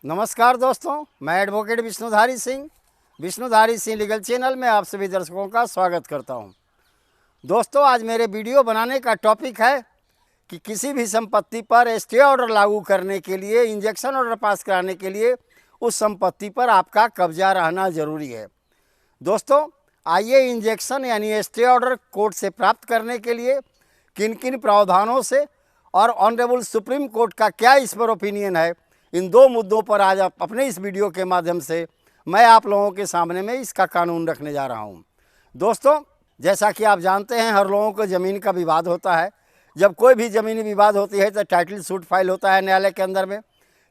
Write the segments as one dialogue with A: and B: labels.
A: नमस्कार दोस्तों, मैं advocate Vishnudhari Singh legal channel में आप सभी दर्शकों का स्वागत करता हूं। दोस्तों, आज मेरे वीडियो बनाने का टॉपिक है कि किसी भी संपत्ति पर स्टे ऑर्डर लागू करने के लिए, इंजेक्शन ऑर्डर पास कराने के लिए उस संपत्ति पर आपका कब्जा रहना ज़रूरी है। दोस्तों, आइए इंजेक्शन यानी स्टे ऑर्डर कोर्ट से प्राप्त करने के लिए किन किन प्रावधानों से और ऑनरेबल सुप्रीम कोर्ट का क्या इस पर ओपिनियन है, इन दो मुद्दों पर आज अपने इस वीडियो के माध्यम से मैं आप लोगों के सामने में इसका कानून रखने जा रहा हूं। दोस्तों, जैसा कि आप जानते हैं, हर लोगों को ज़मीन का विवाद होता है। जब कोई भी ज़मीनी विवाद होती है तो टाइटल सूट फाइल होता है न्यायालय के अंदर में,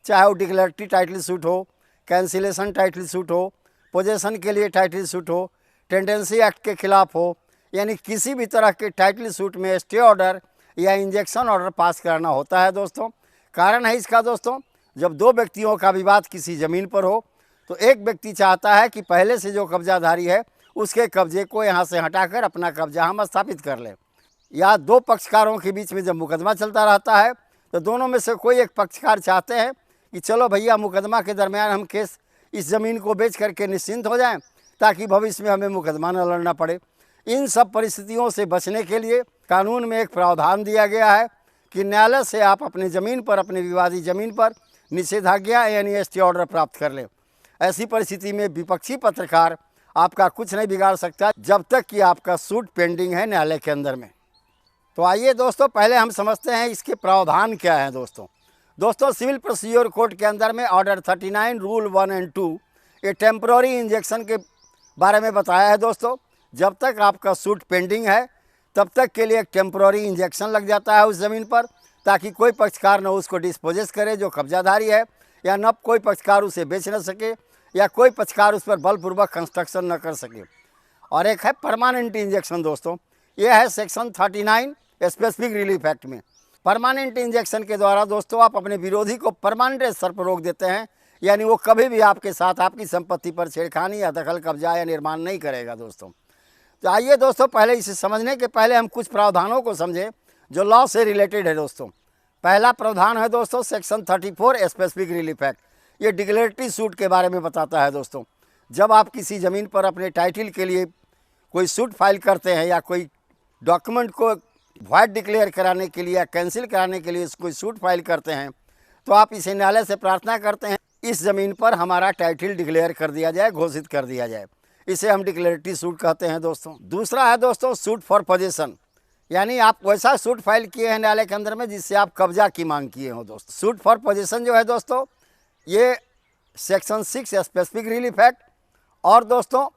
A: चाहे वो डिक्लेरेटरी टाइटल सूट हो, कैंसिलेशन टाइटल सूट हो, पोजेसन के लिए टाइटल सूट हो, टेंडेंसी एक्ट के खिलाफ हो, यानी किसी भी तरह के टाइटल सूट में स्टे ऑर्डर या इंजेक्शन ऑर्डर पास करना होता है। दोस्तों, कारण है इसका दोस्तों, जब दो व्यक्तियों का विवाद किसी ज़मीन पर हो तो एक व्यक्ति चाहता है कि पहले से जो कब्जाधारी है उसके कब्जे को यहाँ से हटाकर अपना कब्जा हम स्थापित कर लें। या दो पक्षकारों के बीच में जब मुकदमा चलता रहता है तो दोनों में से कोई एक पक्षकार चाहते हैं कि चलो भैया, मुकदमा के दरमियान हम केस इस ज़मीन को बेच करके निश्चिंत हो जाएं ताकि भविष्य में हमें मुकदमा न लड़ना पड़े। इन सब परिस्थितियों से बचने के लिए कानून में एक प्रावधान दिया गया है कि न्यायालय से आप अपनी ज़मीन पर, अपनी विवादी ज़मीन पर निषेधाज्ञा यानी स्टे ऑर्डर प्राप्त कर लें। ऐसी परिस्थिति में विपक्षी पत्रकार आपका कुछ नहीं बिगाड़ सकता जब तक कि आपका सूट पेंडिंग है न्यायालय के अंदर में। तो आइए दोस्तों, पहले हम समझते हैं इसके प्रावधान क्या हैं। दोस्तों, सिविल प्रोसीजर कोड के अंदर में ऑर्डर 39 रूल 1 और 2 ये टेम्पररी इंजेक्शन के बारे में बताया है। दोस्तों, जब तक आपका सूट पेंडिंग है तब तक के लिए एक टेम्पररी इंजेक्शन लग जाता है उस ज़मीन पर, ताकि कोई पक्षकार न उसको डिस्पोजेस करे जो कब्जाधारी है, या न कोई पक्षकार उसे बेच न सके, या कोई पक्षकार उस पर बलपूर्वक कंस्ट्रक्शन न कर सके। और एक है परमानेंट इंजेक्शन। दोस्तों, यह है सेक्शन 39 स्पेसिफिक रिलीफ एक्ट में। परमानेंट इंजेक्शन के द्वारा दोस्तों आप अपने विरोधी को परमानेंट स्तर पर रोक देते हैं, यानी वो कभी भी आपके साथ आपकी संपत्ति पर छेड़खानी या दखल, कब्जा या निर्माण नहीं करेगा। दोस्तों, तो आइए दोस्तों, पहले इसे समझने के पहले हम कुछ प्रावधानों को समझें जो लॉ से रिलेटेड है। दोस्तों, पहला प्रावधान है दोस्तों सेक्शन 34 स्पेसिफिक रिलीफ एक्ट। ये डिक्लेरेटरी सूट के बारे में बताता है। दोस्तों, जब आप किसी ज़मीन पर अपने टाइटल के लिए कोई सूट फाइल करते हैं या कोई डॉक्यूमेंट को वॉइड डिक्लेयर कराने के लिए या कैंसिल कराने के लिए कोई सूट फाइल करते हैं, तो आप इसे न्यायालय से प्रार्थना करते हैं इस ज़मीन पर हमारा टाइटल डिक्लेयर कर दिया जाए, घोषित कर दिया जाए। इसे हम डिक्लेरेटरी सूट कहते हैं। दोस्तों, दूसरा है दोस्तों सूट फॉर पोजेसन, यानी आप वैसा सूट फाइल किए हैं न्यायालय के अंदर में जिससे आप कब्जा की मांग किए हो। दोस्तों, सूट फॉर पोजेसन जो है दोस्तों, ये सेक्शन 6 स्पेसिफिक रिलीफ एक्ट और दोस्तों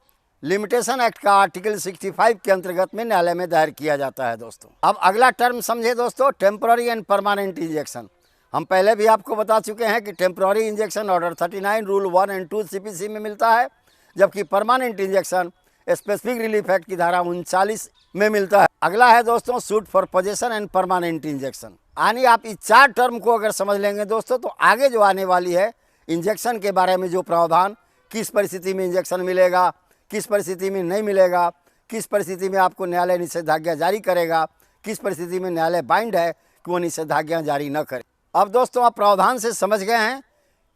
A: लिमिटेशन एक्ट का आर्टिकल 65 के अंतर्गत में न्यायालय में दायर किया जाता है। दोस्तों, अब अगला टर्म समझे दोस्तों, टेम्पररी एंड परमानेंट इंजेक्शन। हम पहले भी आपको बता चुके हैं कि टेम्पररी इंजेक्शन ऑर्डर 39 रूल 1 और 2 CPC में मिलता है, जबकि permanent injection specific relief act की धारा 39 में मिलता है। अगला है दोस्तों suit for possession and permanent injection. यानी आप इस 4 टर्म को अगर समझ लेंगे दोस्तों, तो आगे जो आने वाली है इंजेक्शन के बारे में जो प्रावधान, किस परिस्थिति में इंजेक्शन मिलेगा, किस परिस्थिति में नहीं मिलेगा, किस परिस्थिति में आपको न्यायालय निषेधाज्ञा जारी करेगा, किस परिस्थिति में न्यायालय बाइंड है कि वो निषेधाज्ञा जारी न करे। अब दोस्तों, आप प्रावधान से समझ गए हैं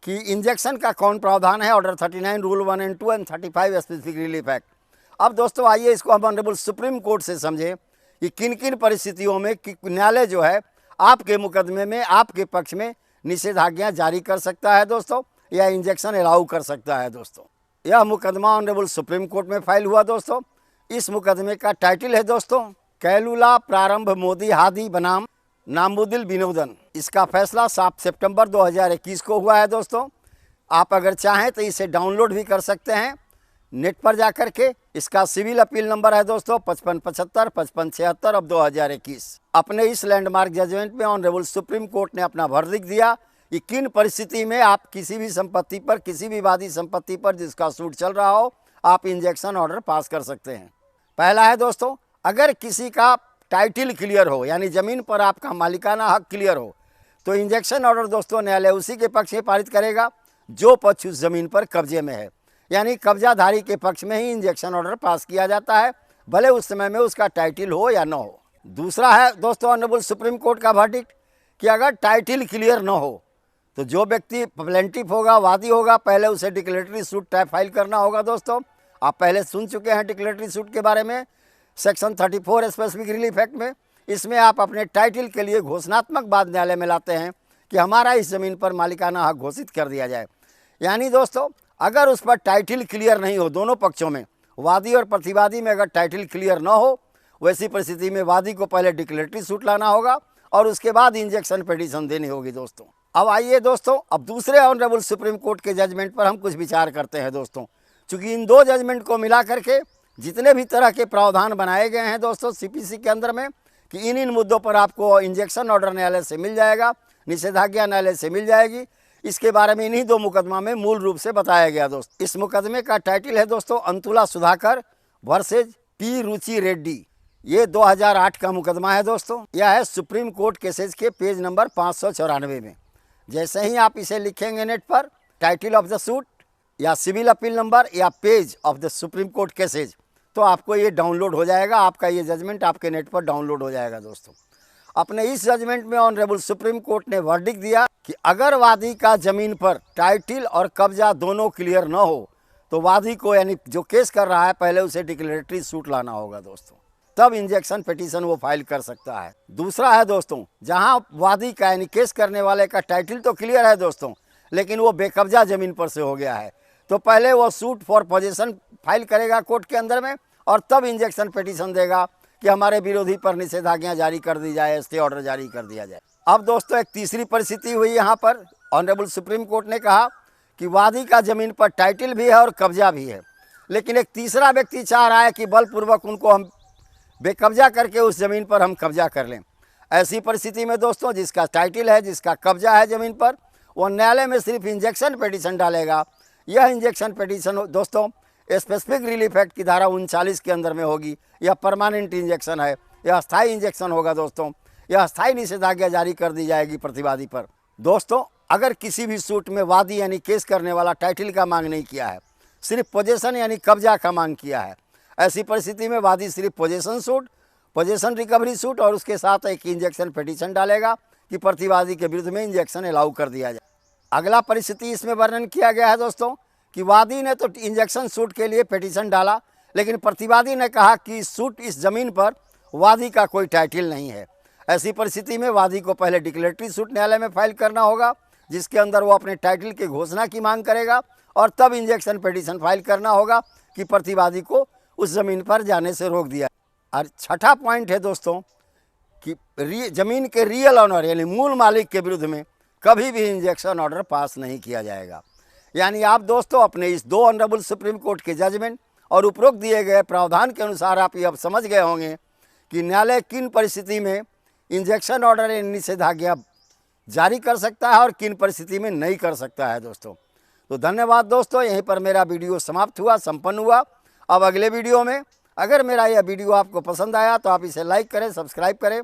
A: कि इंजेक्शन का कौन प्रावधान है, ऑर्डर 39 रूल 1 और 2 और 35 स्पेसिफिक रिलीफ एक्ट। अब दोस्तों आइए इसको हम ऑनरेबल सुप्रीम कोर्ट से समझें कि किन किन परिस्थितियों में न्यायालय जो है आपके मुकदमे में, आपके पक्ष में निषेधाज्ञा जारी कर सकता है दोस्तों, या इंजेक्शन अलाउ कर सकता है। दोस्तों, यह मुकदमा ऑनरेबल सुप्रीम कोर्ट में फाइल हुआ। दोस्तों, इस मुकदमे का टाइटल है दोस्तों कैलुला प्रारंभ मोदी हादी बनाम नामुद्दिन विनोदन। इसका फैसला 7 सितंबर 2021 को हुआ है। दोस्तों, आप अगर चाहें तो इसे डाउनलोड भी कर सकते हैं नेट पर जाकर के। इसका सिविल अपील नंबर है दोस्तों 5575 5576 अब 2021। अपने इस लैंडमार्क जजमेंट में ऑनरेबल सुप्रीम कोर्ट ने अपना वर्डिक्ट दिया कि किन परिस्थिति में आप किसी भी संपत्ति पर, किसी भी विवादी संपत्ति पर जिसका सूट चल रहा हो, आप इंजेक्शन ऑर्डर पास कर सकते हैं। पहला है दोस्तों, अगर किसी का टाइटल क्लियर हो, यानी ज़मीन पर आपका मालिकाना हक क्लियर हो, तो इंजेक्शन ऑर्डर दोस्तों न्यायालय उसी के पक्ष में पारित करेगा जो पक्ष उस ज़मीन पर कब्जे में है, यानी कब्जाधारी के पक्ष में ही इंजेक्शन ऑर्डर पास किया जाता है, भले उस समय में उसका टाइटल हो या न हो। दूसरा है दोस्तों ऑनरेबल सुप्रीम कोर्ट का वर्डिक्ट कि अगर टाइटल क्लियर न हो तो जो व्यक्ति प्लेंटिफ होगा, वादी होगा, पहले उसे डिक्लेरेटरी सूट टाइप फाइल करना होगा। दोस्तों आप पहले सुन चुके हैं डिक्लेरेटरी सूट के बारे में, सेक्शन 34 स्पेसिफिक रिलीफ एक्ट में। इसमें आप अपने टाइटल के लिए घोषणात्मक बात न्यायालय में लाते हैं कि हमारा इस ज़मीन पर मालिकाना हक घोषित कर दिया जाए। यानी दोस्तों अगर उस पर टाइटल क्लियर नहीं हो, दोनों पक्षों में, वादी और प्रतिवादी में अगर टाइटल क्लियर ना हो, वैसी परिस्थिति में वादी को पहले डिक्लेरेटरी सूट लाना होगा और उसके बाद इंजेक्शन पिटीशन देनी होगी। दोस्तों अब आइए दोस्तों, अब दूसरे ऑनरेबल सुप्रीम कोर्ट के जजमेंट पर हम कुछ विचार करते हैं। दोस्तों चूँकि इन दो जजमेंट को मिला करके जितने भी तरह के प्रावधान बनाए गए हैं दोस्तों सीपीसी के अंदर में, कि इन मुद्दों पर आपको इंजेक्शन ऑर्डर न्यायालय से मिल जाएगा, निषेधाज्ञा न्यायालय से मिल जाएगी, इसके बारे में इन्हीं दो मुकदमा में मूल रूप से बताया गया। दोस्तों इस मुकदमे का टाइटल है दोस्तों अंतुला सुधाकर वर्सेज पी रुचि रेड्डी। ये 2008 का मुकदमा है। दोस्तों यह है सुप्रीम कोर्ट केसेज के पेज नंबर 594 में। जैसे ही आप इसे लिखेंगे नेट पर, टाइटल ऑफ द सूट या सिविल अपील नंबर या page of the supreme court cases, तो आपको ये डाउनलोड हो जाएगा, आपका ये जजमेंट आपके नेट पर डाउनलोड हो जाएगा। दोस्तों अपने इस जजमेंट में ऑनरेबल सुप्रीम कोर्ट ने वर्डिक्ट दिया कि अगर वादी का जमीन पर टाइटल और कब्जा दोनों क्लियर न हो तो वादी को, यानी जो केस कर रहा है, पहले उसे डिक्लेरेटरी सूट लाना होगा। दोस्तों तब इंजेक्शन पिटीशन वो फाइल कर सकता है। दूसरा है दोस्तों, जहां वादी का यानी केस करने वाले का टाइटल तो क्लियर है दोस्तों, लेकिन वो बेकब्जा जमीन पर से हो गया है, तो पहले वो सूट फॉर पोजीशन फाइल करेगा कोर्ट के अंदर में और तब इंजेक्शन पिटीशन देगा कि हमारे विरोधी पर निषेधाज्ञा जारी कर दी जाए, स्टे ऑर्डर जारी कर दिया जाए। अब दोस्तों एक तीसरी परिस्थिति हुई यहाँ पर, ऑनरेबल सुप्रीम कोर्ट ने कहा कि वादी का जमीन पर टाइटल भी है और कब्जा भी है, लेकिन एक तीसरा व्यक्ति चाह रहा है कि बलपूर्वक उनको हम बेकब्जा करके उस ज़मीन पर हम कब्जा कर लें। ऐसी परिस्थिति में दोस्तों जिसका टाइटल है, जिसका कब्जा है ज़मीन पर, वो न्यायालय में सिर्फ इंजेक्शन पिटीशन डालेगा। यह इंजेक्शन पिटीशन दोस्तों स्पेसिफिक रिलीफ एक्ट की धारा 39 के अंदर में होगी। यह परमानेंट इंजेक्शन है, यह अस्थायी इंजेक्शन होगा। दोस्तों यह अस्थायी निषेधाज्ञा जारी कर दी जाएगी प्रतिवादी पर। दोस्तों अगर किसी भी सूट में वादी यानी केस करने वाला टाइटल का मांग नहीं किया है, सिर्फ पोजेसन यानी कब्जा का मांग किया है, ऐसी परिस्थिति में वादी सिर्फ possession suit, possession recovery suit और उसके साथ एक इंजेक्शन पिटीशन डालेगा कि प्रतिवादी के विरुद्ध में इंजेक्शन अलाउ कर दिया जाए। अगला परिस्थिति इसमें वर्णन किया गया है दोस्तों कि वादी ने तो इंजेक्शन सूट के लिए पिटीशन डाला, लेकिन प्रतिवादी ने कहा कि सूट इस जमीन पर वादी का कोई टाइटल नहीं है। ऐसी परिस्थिति में वादी को पहले डिक्लेरेटरी सूट न्यायालय में फाइल करना होगा, जिसके अंदर वो अपने टाइटल की घोषणा की मांग करेगा, और तब इंजेक्शन पिटीशन फाइल करना होगा कि प्रतिवादी को उस ज़मीन पर जाने से रोक दिया। और छठा पॉइंट है दोस्तों कि ज़मीन के रियल ऑनर यानी मूल मालिक के विरुद्ध में कभी भी इंजेक्शन ऑर्डर पास नहीं किया जाएगा। यानी आप दोस्तों अपने इस दो ऑनरेबल सुप्रीम कोर्ट के जजमेंट और उपरोक्त दिए गए प्रावधान के अनुसार आप ये अब समझ गए होंगे कि न्यायालय किन परिस्थिति में इंजेक्शन ऑर्डर या निषेधाज्ञा जारी कर सकता है और किन परिस्थिति में नहीं कर सकता है। दोस्तों तो धन्यवाद दोस्तों, यहीं पर मेरा वीडियो समाप्त हुआ, संपन्न हुआ। अब अगले वीडियो में अगर मेरा यह वीडियो आपको पसंद आया तो आप इसे लाइक करें, सब्सक्राइब करें